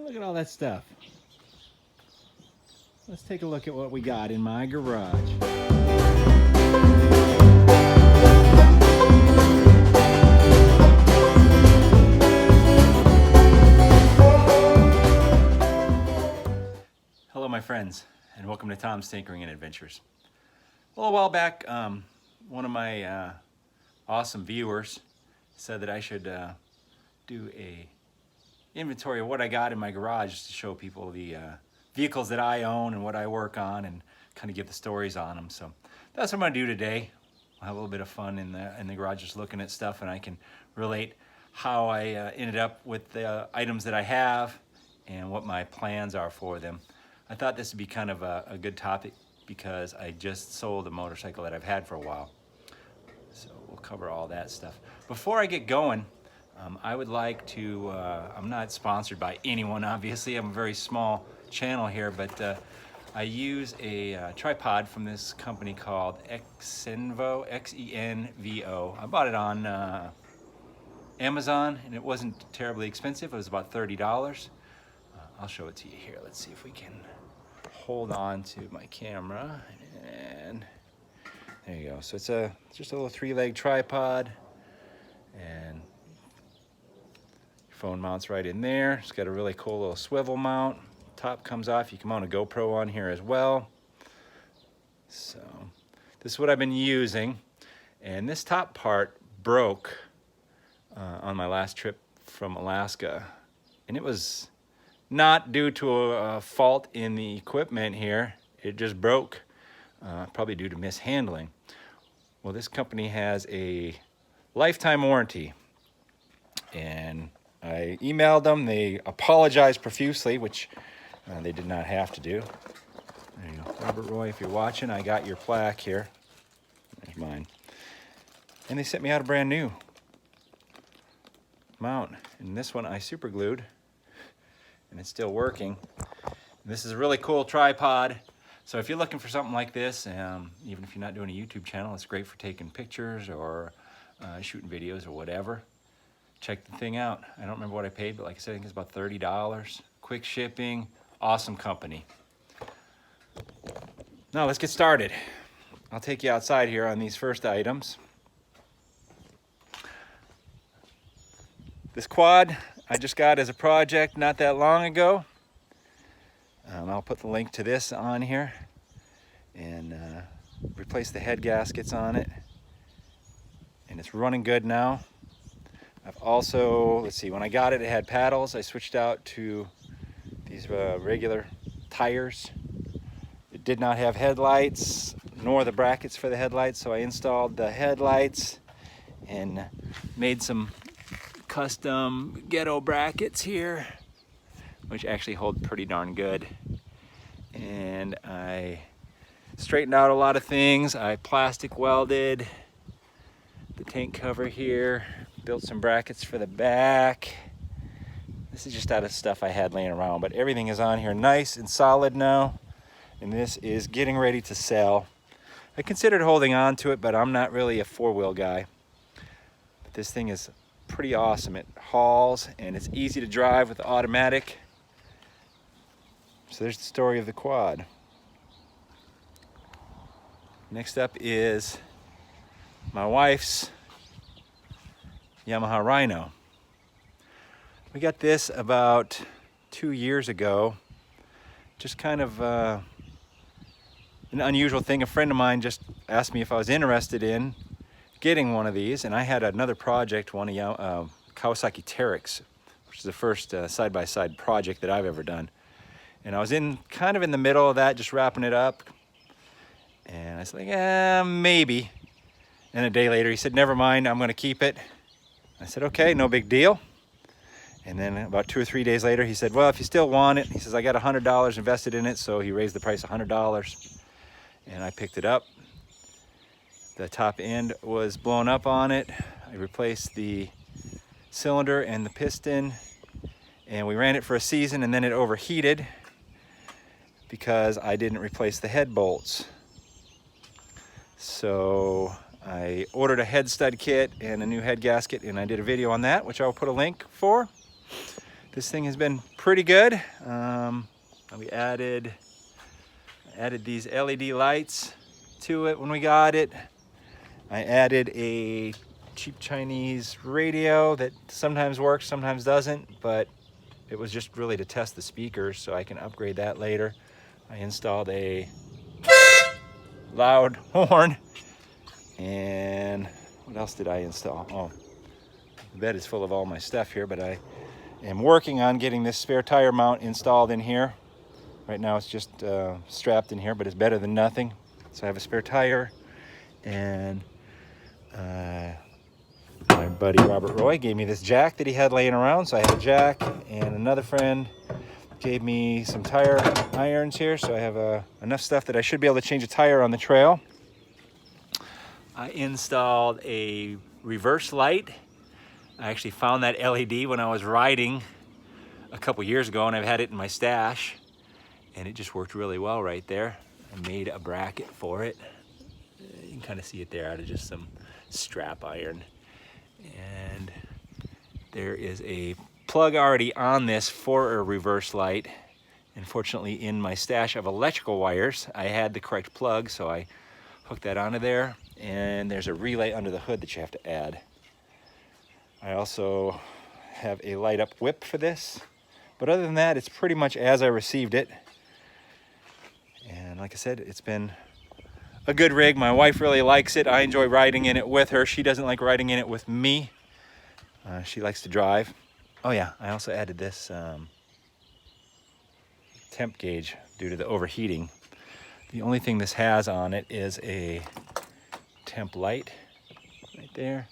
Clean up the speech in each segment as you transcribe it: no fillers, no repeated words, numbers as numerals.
Look at all that stuff. Let's take a look at what we got in my garage. Hello my friends, and welcome to Tom's Tinkering and Adventures. A little while back, one of my awesome viewers said that I should do a inventory of what I got in my garage to show people the vehicles that I own and what I work on, and kind of give the stories on them. So that's what I'm going to do today. I'll have a little bit of fun in the garage, just looking at stuff, and I can relate how I ended up with the items that I have and what my plans are for them. I thought this would be kind of a good topic because I just sold a motorcycle that I've had for a while. So we'll cover all that stuff. Before I get going, I would like to, I'm not sponsored by anyone, obviously. I'm a very small channel here, but I use a tripod from this company called Xenvo, X-E-N-V-O. I bought it on Amazon, and it wasn't terribly expensive. It was about $30. I'll show it to you here. Let's see if we can hold on to my camera, and there you go. So it's just a little 3-leg tripod, and your phone mounts right in there. It's got a really cool little swivel mount. Top comes off. You can mount a GoPro on here as well. So this is what I've been using, and this top part broke on my last trip from Alaska, and it was not due to a fault in the equipment here. It just broke, probably due to mishandling. Well, this company has a lifetime warranty, and I emailed them. They apologized profusely, which they did not have to do. There you go. Robert Roy, if you're watching, I got your plaque here. There's mine. And they sent me out a brand new mount. And this one I super glued, and it's still working. And this is a really cool tripod. So if you're looking for something like this, even if you're not doing a YouTube channel, it's great for taking pictures or shooting videos or whatever. Check the thing out. I don't remember what I paid, but like I said, I think it's about $30. Quick shipping, awesome company. Now let's get started. I'll take you outside here on these first items. This quad I just got as a project not that long ago. I'll put the link to this on here, and replace the head gaskets on it, and it's running good now. I've also, let's see, when I got it, it had paddles. I switched out to these regular tires. It did not have headlights, nor the brackets for the headlights, so I installed the headlights and made some custom ghetto brackets here, which actually hold pretty darn good. And I straightened out a lot of things. I plastic welded the tank cover here, built some brackets for the back. This is just out of stuff I had laying around, but everything is on here nice and solid now, and this is getting ready to sell. I considered holding on to it, but I'm not really a four-wheel guy. But this thing is pretty awesome. It hauls, and it's easy to drive with the automatic. So there's the story of the quad. Next up is my wife's Yamaha Rhino. We got this about 2 years ago. Just kind of an unusual thing. A friend of mine just asked me if I was interested in getting one of these, and I had another project, one of Kawasaki Terex, which is the first side-by-side project that I've ever done. And I was kind of in the middle of that, just wrapping it up. And I was like, maybe. And a day later, he said, never mind, I'm going to keep it. I said, okay, no big deal. And then about 2 or 3 days later, he said, well, if you still want it, he says, I got $100 invested in it. So he raised the price $100, and I picked it up. The top end was blown up on it. I replaced the cylinder and the piston, and we ran it for a season, and then it overheated because I didn't replace the head bolts. So I ordered a head stud kit and a new head gasket, and I did a video on that, which I'll put a link for. this thing has been pretty good. We added these LED lights to it when we got it. I added a cheap Chinese radio that sometimes works, sometimes doesn't, but it was just really to test the speakers, so I can upgrade that later. I installed a loud horn, and what else did I install? Oh, the bed is full of all my stuff here, but I am working on getting this spare tire mount installed in here. Right now it's just strapped in here, but it's better than nothing. So I have a spare tire, and my buddy Robert Roy gave me this jack that he had laying around, so I have a jack, and another friend gave me some tire irons here, so I have enough stuff that I should be able to change a tire on the trail. I installed a reverse light. I actually found that LED when I was riding a couple years ago, and I've had it in my stash, and it just worked really well right there. I made a bracket for it. You can kind of see it there out of just some strap iron. And there is a plug already on this for a reverse light. Unfortunately, in my stash of electrical wires, I had the correct plug, so I hooked that onto there. And there's a relay under the hood that you have to add. I also have a light up whip for this, but other than that, it's pretty much as I received it. And like I said, it's been a good rig. My wife really likes it. I enjoy riding in it with her. She doesn't like riding in it with me. She likes to drive. Oh yeah, I also added this temp gauge due to the overheating. The only thing this has on it is a temp light right there.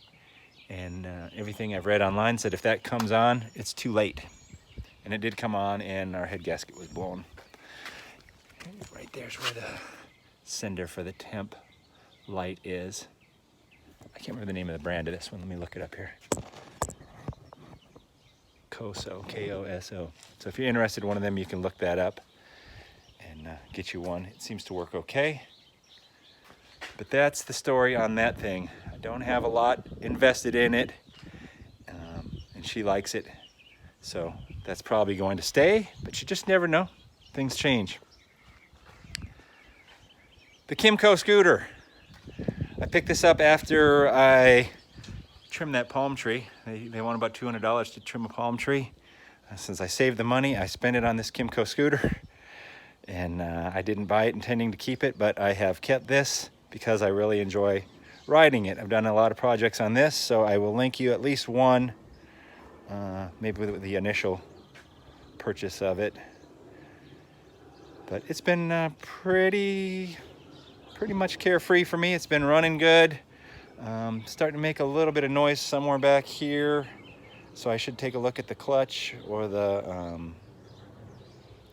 And everything I've read online said if that comes on, it's too late. And it did come on, and our head gasket was blown. Right there's where the sender for the temp light is. I can't remember the name of the brand of this one. Let me look it up here. Koso, K-O-S-O. So if you're interested in one of them, you can look that up and get you one. It seems to work okay. But that's the story on that thing. I don't have a lot invested in it, and she likes it. So that's probably going to stay, but you just never know. Things change. The Kymco Scooter. I picked this up after I trimmed that palm tree. They want about $200 to trim a palm tree. Since I saved the money, I spent it on this Kymco Scooter. And I didn't buy it intending to keep it, but I have kept this because I really enjoy riding it. I've done a lot of projects on this, so I will link you at least one, maybe with the initial purchase of it. But it's been pretty much carefree for me. It's been running good. Starting to make a little bit of noise somewhere back here, so I should take a look at the clutch or the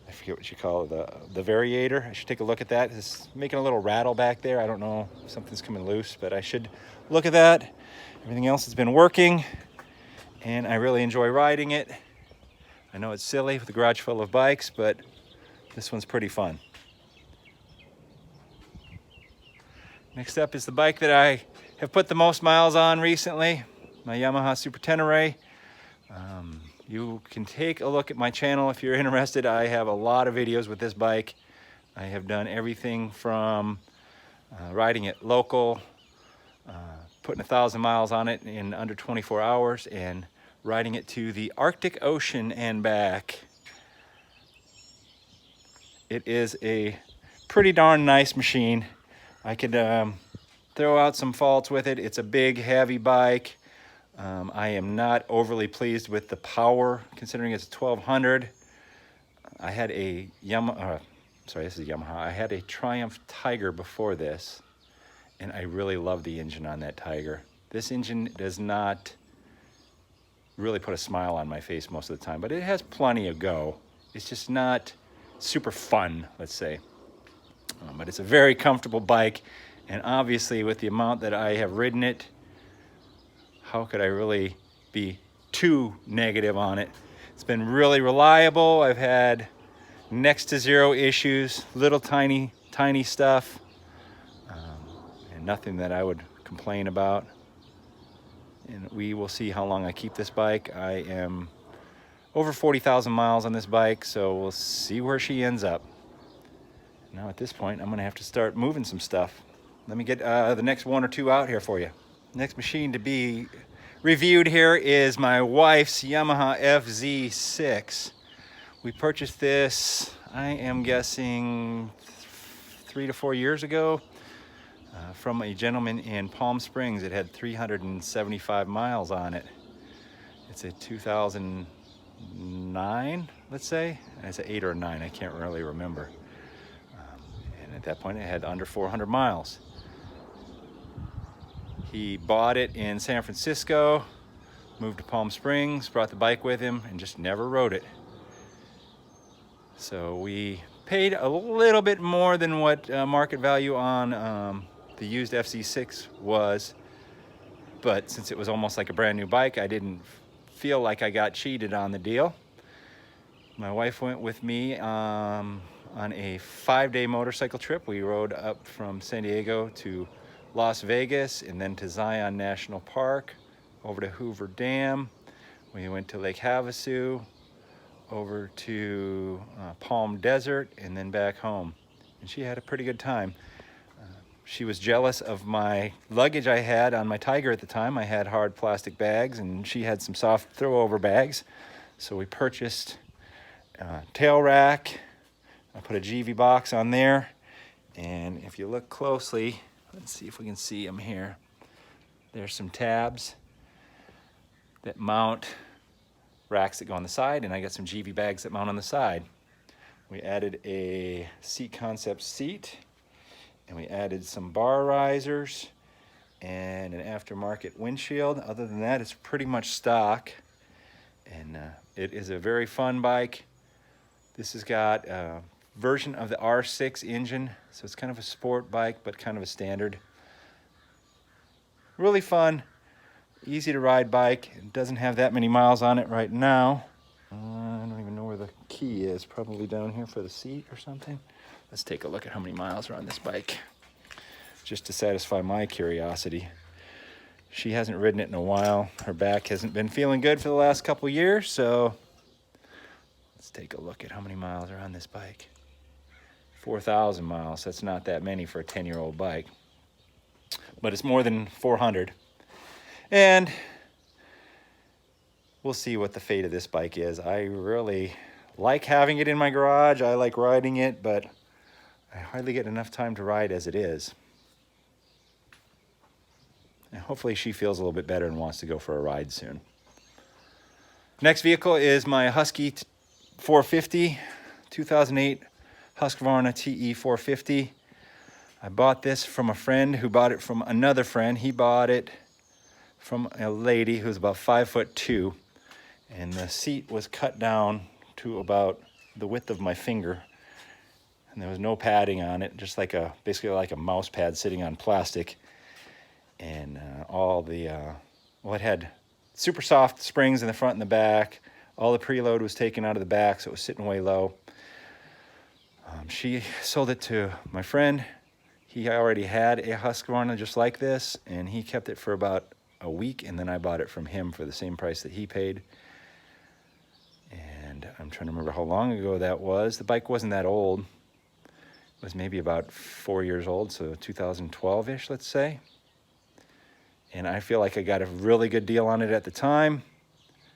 I forget what you call it, the variator. I should take a look at that. It's making a little rattle back there. I don't know if something's coming loose, but I should look at that. Everything else has been working, and I really enjoy riding it. I know it's silly with a garage full of bikes, but this one's pretty fun. Next up is the bike that I have put the most miles on recently, my Yamaha Super Tenere. You can take a look at my channel if you're interested. I have a lot of videos with this bike. I have done everything from riding it local, putting 1,000 miles on it in under 24 hours, and riding it to the Arctic Ocean and back. It is a pretty darn nice machine. I could throw out some faults with it. It's a big, heavy bike. I am not overly pleased with the power, considering it's a 1200. I had a this is Yamaha. I had a Triumph Tiger before this, and I really love the engine on that Tiger. This engine does not really put a smile on my face most of the time, but it has plenty of go. It's just not super fun, let's say. But it's a very comfortable bike, and obviously with the amount that I have ridden it, how could I really be too negative on it? It's been really reliable. I've had next to zero issues, little tiny stuff, and nothing that I would complain about. And we will see how long I keep this bike. I am over 40,000 miles on this bike, so we'll see where she ends up. Now at this point, I'm gonna have to start moving some stuff. Let me get the next one or two out here for you. Next machine to be reviewed here is my wife's Yamaha FZ6. We purchased this, I am guessing 3 to 4 years ago from a gentleman in Palm Springs. It had 375 miles on it. It's a 2009, let's say. And it's an 8 or a 9, I can't really remember. And at that point it had under 400 miles. He bought it in San Francisco, moved to Palm Springs, brought the bike with him, and just never rode it. So we paid a little bit more than what market value on the used FZ6 was, but since it was almost like a brand new bike, I didn't feel like I got cheated on the deal. My wife went with me on a 5-day motorcycle trip. We rode up from San Diego to Las Vegas and then to Zion National Park, over to Hoover Dam. We went to Lake Havasu, over to Palm Desert, and then back home. And she had a pretty good time. She was jealous of my luggage I had on my Tiger at the time. I had hard plastic bags and she had some soft throw-over bags. So we purchased a tail rack. I put a GV box on there. And if you look closely, let's see if we can see them here. There's some tabs that mount racks that go on the side, and I got some GV bags that mount on the side. We added a seat concept seat, and we added some bar risers and an aftermarket windshield. Other than that, it's pretty much stock, and it is a very fun bike. This has got a version of the R6 engine, so it's kind of a sport bike, but kind of a standard. Really fun, easy to ride bike. It doesn't have that many miles on it right now. I don't even know where the key is, probably down here for the seat or something. Let's take a look at how many miles are on this bike, just to satisfy my curiosity. She hasn't ridden it in a while. Her back hasn't been feeling good for the last couple years, so let's take a look at how many miles are on this bike. 4,000 miles. That's not that many for a 10-year-old bike, but it's more than 400. And we'll see what the fate of this bike is. I really like having it in my garage. I like riding it, but I hardly get enough time to ride as it is. And hopefully she feels a little bit better and wants to go for a ride soon. Next vehicle is my Husky 450, 2008 Husqvarna TE450. I bought this from a friend who bought it from another friend. He bought it from a lady who's about 5'2", and the seat was cut down to about the width of my finger, and there was no padding on it, just like basically like a mouse pad sitting on plastic. And it had super soft springs in the front and the back. All the preload was taken out of the back, so it was sitting way low. She sold it to my friend. He already had a Husqvarna just like this, and he kept it for about a week, and then I bought it from him for the same price that he paid. And I'm trying to remember how long ago that was. The bike wasn't that old. It was maybe about 4 years old, so 2012-ish, let's say. And I feel like I got a really good deal on it at the time.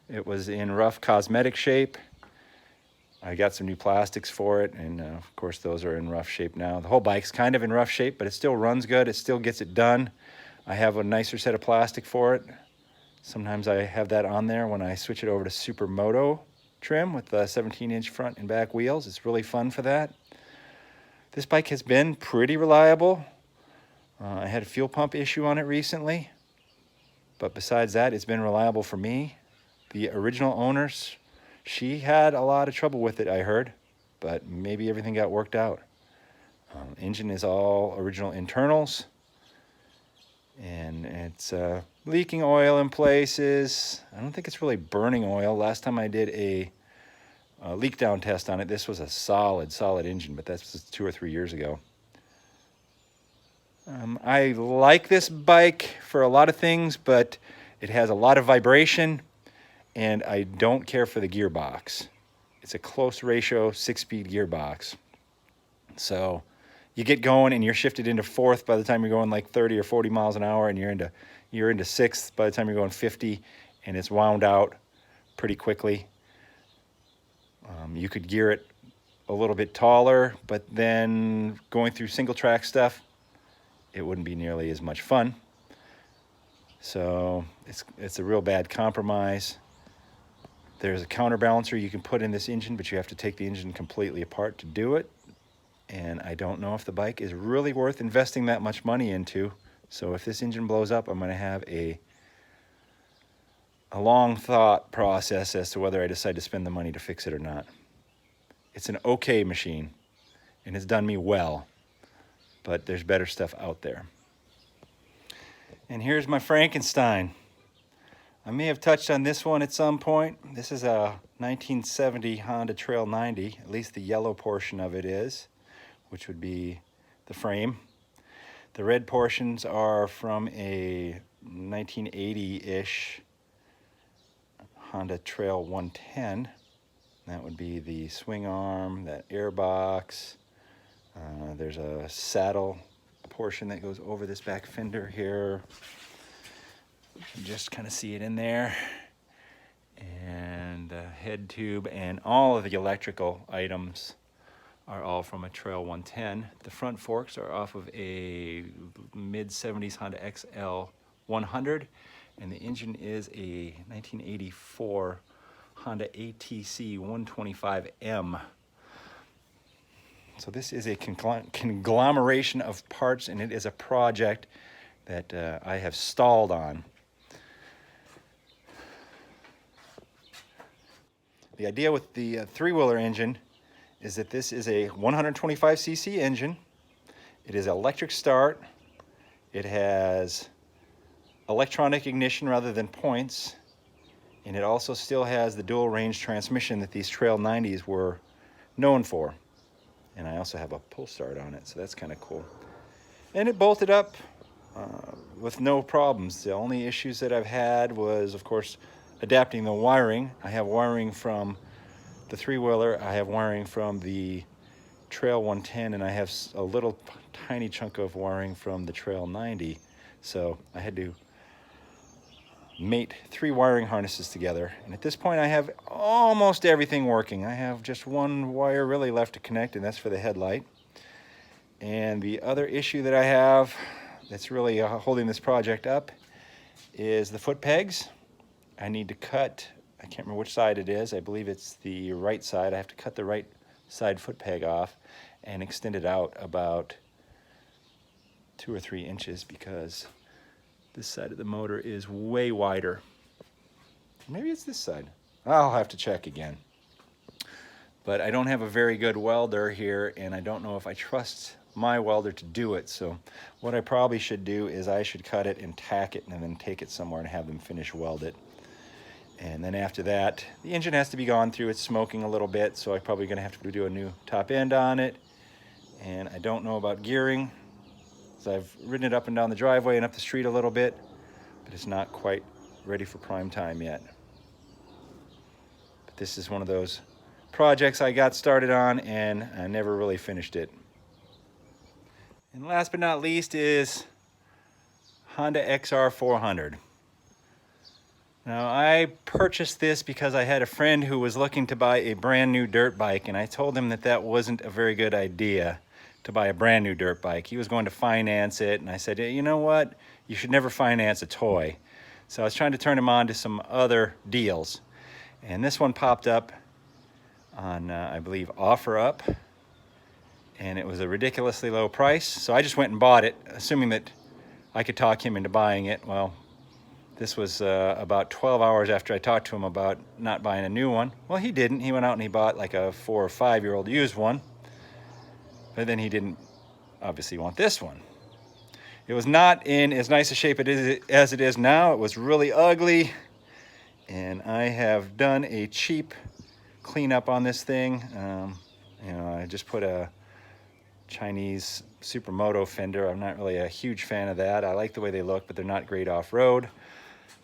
It was in rough cosmetic shape. I got some new plastics for it, and of course those are in rough shape now. The whole bike's kind of in rough shape, but it still runs good. It still gets it done. I have a nicer set of plastic for it. Sometimes I have that on there when I switch it over to Supermoto trim with the 17-inch front and back wheels. It's really fun for that. This bike has been pretty reliable. I had a fuel pump issue on it recently, but besides that, it's been reliable for me. The original owners, she had a lot of trouble with it, I heard, but maybe everything got worked out. Engine is all original internals, and it's leaking oil in places. I don't think it's really burning oil. Last time I did a leak down test on it, this was a solid engine, but that's just 2 or 3 years ago. I like this bike for a lot of things, but it has a lot of vibration, and I don't care for the gearbox. It's a close ratio 6-speed gearbox. So you get going and you're shifted into fourth by the time you're going like 30 or 40 miles an hour, and you're into sixth by the time you're going 50, and it's wound out pretty quickly. You could gear it a little bit taller, but then going through single track stuff, it wouldn't be nearly as much fun. So it's a real bad compromise. There's a counterbalancer you can put in this engine, but you have to take the engine completely apart to do it. And I don't know if the bike is really worth investing that much money into. So if this engine blows up, I'm going to have a long thought process as to whether I decide to spend the money to fix it or not. It's an okay machine, and it's done me well, but there's better stuff out there. And here's my Frankenstein. I may have touched on this one at some point. This is a 1970 Honda Trail 90, at least the yellow portion of it is, which would be the frame. The red portions are from a 1980-ish Honda Trail 110. That would be the swing arm, that air box. There's a saddle portion that goes over this back fender here. You can just kind of see it in there. And the head tube and all of the electrical items are all from a Trail 110. The front forks are off of a mid-70s Honda XL 100, and the engine is a 1984 Honda ATC 125M. So this is a conglomeration of parts, and it is a project that I have stalled on. The idea with the three-wheeler engine is that this is a 125cc engine. It is electric start. It has electronic ignition rather than points. And it also still has the dual range transmission that these Trail 90s were known for. And I also have a pull start on it, so that's kind of cool. And it bolted up with no problems. The only issues that I've had was, of course, adapting the wiring. I have wiring from the three-wheeler, I have wiring from the Trail 110, and I have a little tiny chunk of wiring from the Trail 90. So I had to mate 3 wiring harnesses together. And at this point I have almost everything working. I have just one wire really left to connect, and that's for the headlight. And the other issue that I have that's really holding this project up is the foot pegs. I need to cut, I can't remember which side it is. I believe it's the right side. I have to cut the right side foot peg off and extend it out about 2 or 3 inches, because this side of the motor is way wider. Maybe it's this side. I'll have to check again. But I don't have a very good welder here, and I don't know if I trust my welder to do it. So what I probably should do is I should cut it and tack it and then take it somewhere and have them finish weld it. And then after that, the engine has to be gone through. It's smoking a little bit, so I'm probably going to have to do a new top end on it. And I don't know about gearing. So I've ridden it up and down the driveway and up the street a little bit, but it's not quite ready for prime time yet. But this is one of those projects I got started on and I never really finished it. And last but not least is Honda XR400. Now, I purchased this because I had a friend who was looking to buy a brand new dirt bike, and I told him that that wasn't a very good idea to buy a brand new dirt bike. He was going to finance it, and I said, hey, you know what? You should never finance a toy. So I was trying to turn him on to some other deals. And this one popped up on, I believe, OfferUp, and it was a ridiculously low price. So I just went and bought it, assuming that I could talk him into buying it. Well, this was about 12 hours after I talked to him about not buying a new one. Well, he didn't. He went out and he bought like a 4 or 5-year-old used one. But then he didn't obviously want this one. It was not in as nice a shape as it is now. It was really ugly. And I have done a cheap cleanup on this thing. You know, I just put a Chinese Supermoto fender. I'm not really a huge fan of that. I like the way they look, but they're not great off-road.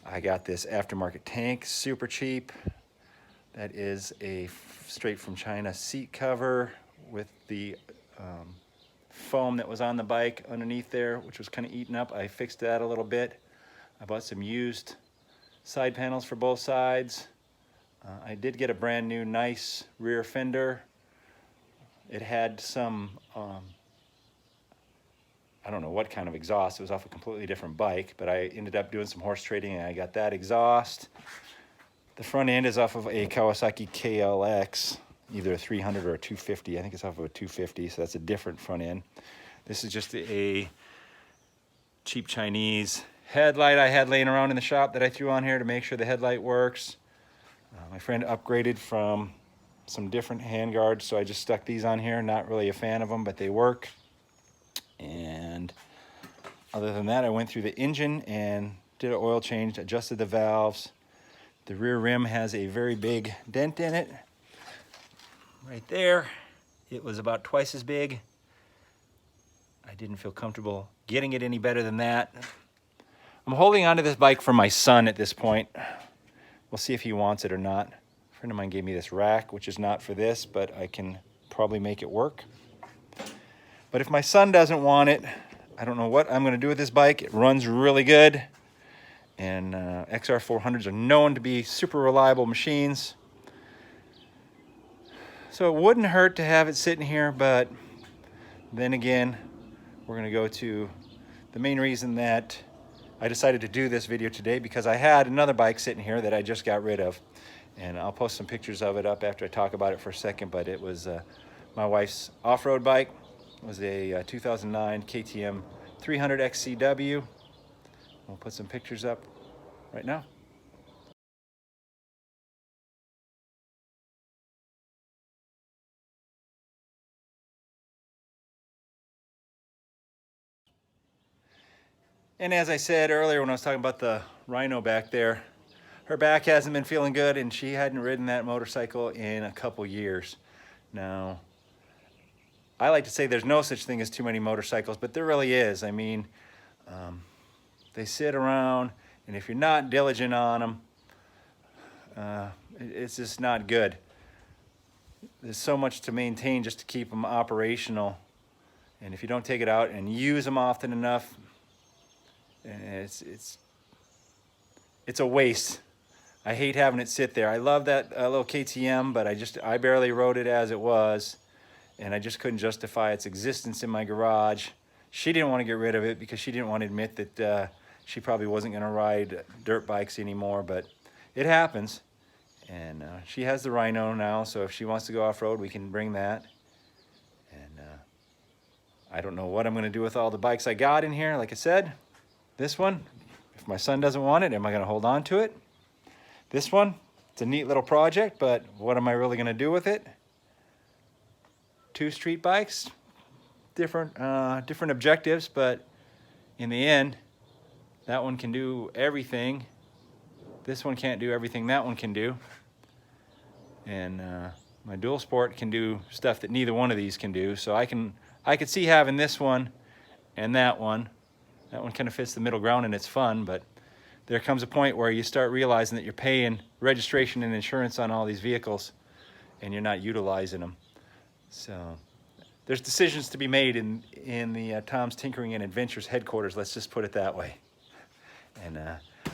I got this aftermarket tank, super cheap. That is a straight from China seat cover with the foam that was on the bike underneath there, which was kind of eaten up. I fixed that a little bit. I bought some used side panels for both sides. I did get a brand new nice rear fender. It had some, I don't know what kind of exhaust. It was off a completely different bike, but I ended up doing some horse trading and I got that exhaust. The front end is off of a Kawasaki KLX, either a 300 or a 250. I think it's off of a 250, so that's a different front end. This is just a cheap Chinese headlight I had laying around in the shop that I threw on here to make sure the headlight works. My friend upgraded from some different handguards, so I just stuck these on here. Not really a fan of them, but they work. And other than that, I went through the engine and did an oil change, adjusted the valves. The rear rim has a very big dent in it. Right there. It was about twice as big. I didn't feel comfortable getting it any better than that. I'm holding onto this bike for my son at this point. We'll see if he wants it or not. A friend of mine gave me this rack, which is not for this, but I can probably make it work. But if my son doesn't want it, I don't know what I'm going to do with this bike. It runs really good. And XR400s are known to be super reliable machines. So it wouldn't hurt to have it sitting here, but then again, we're going to go to the main reason that I decided to do this video today, because I had another bike sitting here that I just got rid of. And I'll post some pictures of it up after I talk about it for a second, but it was my wife's off-road bike. It was a 2009 KTM 300 XCW. We'll put some pictures up right now. And as I said earlier when I was talking about the Rhino back there, her back hasn't been feeling good and she hadn't ridden that motorcycle in a couple years. Now, I like to say there's no such thing as too many motorcycles, but there really is. I mean, they sit around, and if you're not diligent on them, it's just not good. There's so much to maintain just to keep them operational. And if you don't take it out and use them often enough, it's a waste. I hate having it sit there. I love that little KTM, but I barely rode it as it was, and I just couldn't justify its existence in my garage. She didn't want to get rid of it because she didn't want to admit that she probably wasn't going to ride dirt bikes anymore, but it happens. And she has the Rhino now, so if she wants to go off-road, we can bring that. And I don't know what I'm going to do with all the bikes I got in here. Like I said, this one, if my son doesn't want it, am I going to hold on to it? This one, it's a neat little project, but what am I really going to do with it? 2 street bikes, different objectives, but in the end, that one can do everything. This one can't do everything that one can do. And my dual sport can do stuff that neither one of these can do. So I could see having this one and that one. That one kind of fits the middle ground and it's fun, but there comes a point where you start realizing that you're paying registration and insurance on all these vehicles and you're not utilizing them. So there's decisions to be made in the Tom's Tinkering and Adventures headquarters, let's just put it that way. And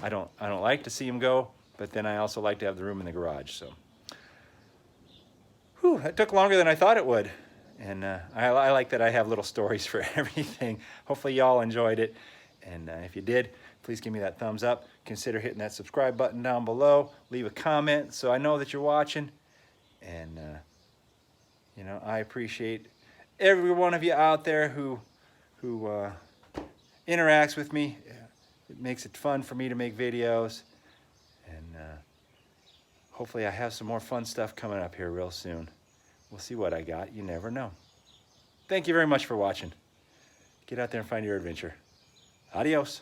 I don't like to see them go, but then I also like to have the room in the garage. So whew, it took longer than I thought it would. And I like that I have little stories for everything. Hopefully y'all enjoyed it. And if you did, please give me that thumbs up. Consider hitting that subscribe button down below. Leave a comment so I know that you're watching. And, you know, I appreciate every one of you out there who interacts with me. It makes it fun for me to make videos. And hopefully I have some more fun stuff coming up here real soon. We'll see what I got. You never know. Thank you very much for watching. Get out there and find your adventure. Adios.